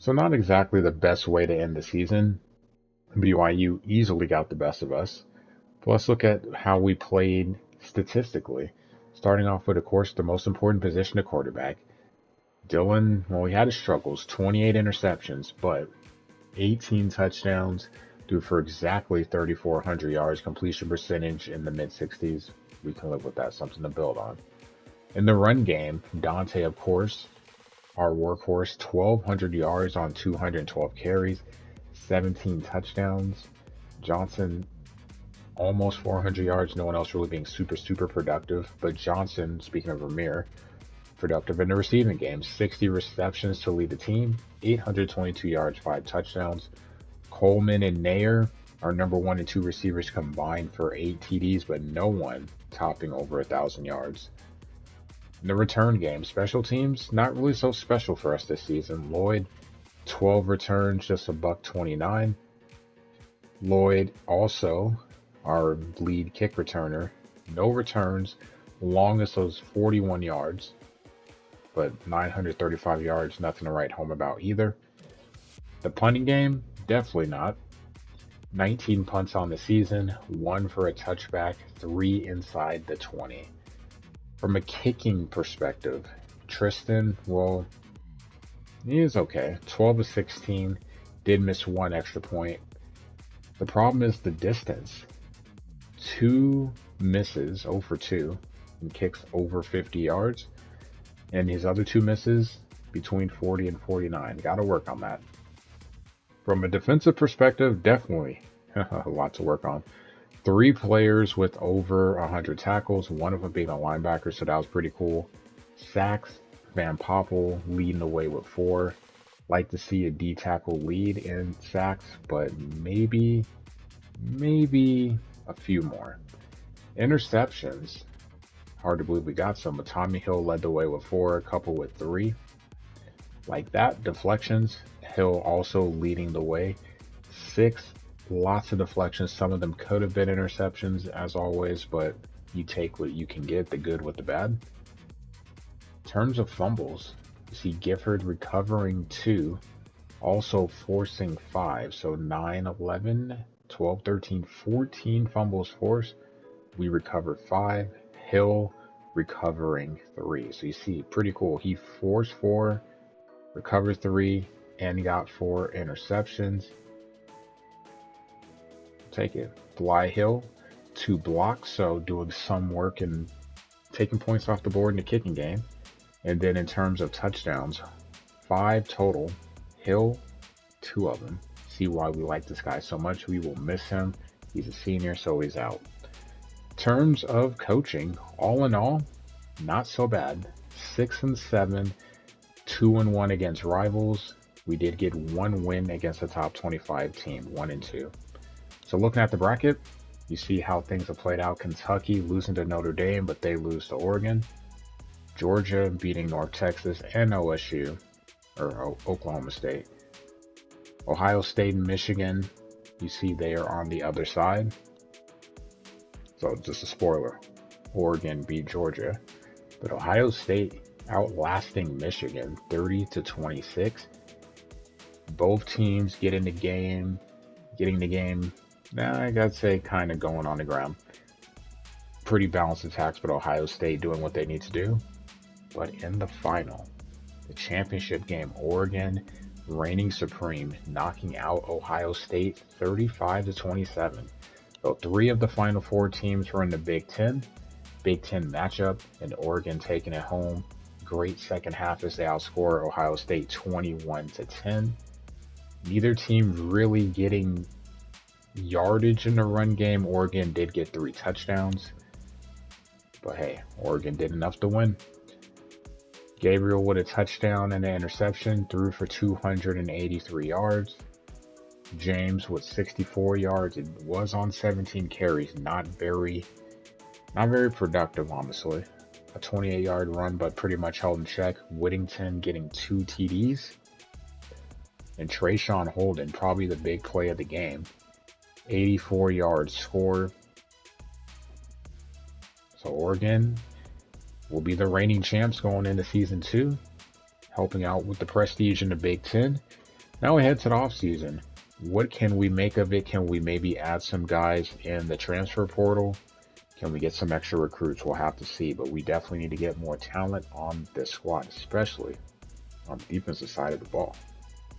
So not exactly the best way to end the season. BYU easily got the best of us. But let's look at how we played statistically. Starting off with, of course, the most important position of quarterback. Dylan, well, he had his struggles, 28 interceptions, but 18 touchdowns, threw for exactly 3,400 yards, completion percentage in the mid 60s. We can live with that, something to build on. In the run game, Dante, of course, our workhorse, 1,200 yards on 212 carries, 17 touchdowns. Johnson, almost 400 yards. No one else really being super productive. But Johnson, speaking of Vermeer, productive in the receiving game. 60 receptions to lead the team, 822 yards, 5 touchdowns. Coleman and Nair are number 1 and 2 receivers combined for 8 TDs, but no one topping over 1,000 yards. In the return game, special teams, not really so special for us this season. Lloyd, 12 returns, just a $1.29. Lloyd, also our lead kick returner, no returns, longest was 41 yards, but 935 yards, nothing to write home about either. The punting game, definitely not. 19 punts on the season, 1 for a touchback, 3 inside the 20. From a kicking perspective, Tristan, well, he is okay. 12 of 16, did miss 1 extra point. The problem is the distance. 2 misses, 0 for 2, and kicks over 50 yards. And his other 2 misses, between 40 and 49. Got to work on that. From a defensive perspective, definitely a lot to work on. 3 players with over 100 tackles, one of them being a linebacker, so that was pretty cool. Sacks, Van Poppel leading the way with 4. Like to see a D tackle lead in sacks, but maybe a few more. Interceptions, hard to believe we got some, but Tommy Hill led the way with 4, a couple with 3. Like that, deflections, Hill also leading the way. 6, lots of deflections. Some of them could have been interceptions, as always, but you take what you can get, the good with the bad. In terms of fumbles, you see Gifford recovering 2, also forcing 5, so 9, 11, 12, 13, 14 fumbles forced. We recovered 5. Hill recovering 3. So you see, pretty cool. He forced 4, recovered 3, and got 4 interceptions. Take it. Bly Hill, 2 blocks, so doing some work and taking points off the board in the kicking game. And then in terms of touchdowns, 5 total. Hill, 2 of them. See why we like this guy so much. We will miss him. He's a senior, so he's out. In terms of coaching, all in all, not so bad. 6 and 7, 2 and 1 against rivals. We did get 1 win against a top 25 team, 1 and 2. So looking at the bracket, you see how things have played out. Kentucky losing to Notre Dame, but they lose to Oregon. Georgia beating North Texas and OSU, or Oklahoma State. Ohio State and Michigan, you see they are on the other side. So just a spoiler, Oregon beat Georgia. But Ohio State outlasting Michigan 30-26. Both teams getting the game, I gotta say, kind of going on the ground. Pretty balanced attacks, but Ohio State doing what they need to do. But in the final, the championship game, Oregon reigning supreme, knocking out Ohio State 35-27. So 3 of the final 4 teams were in the Big Ten. Big Ten matchup, and Oregon taking it home. Great second half as they outscore Ohio State 21-10. Neither team really getting yardage in the run game. Oregon did get 3 touchdowns, but hey, Oregon did enough to win. Gabriel with a touchdown and an interception, threw for 283 yards. James with 64 yards. It was on 17 carries. Not very productive, honestly. A 28-yard run, but pretty much held in check. Whittington getting 2 TDs. And Trayshawn Holden, probably the big play of the game. 84 yards scored. So Oregon will be the reigning champs going into season 2, helping out with the prestige in the Big Ten. Now we head to the offseason. What can we make of it? Can we maybe add some guys in the transfer portal? Can we get some extra recruits? We'll have to see, but we definitely need to get more talent on this squad, especially on the defensive side of the ball.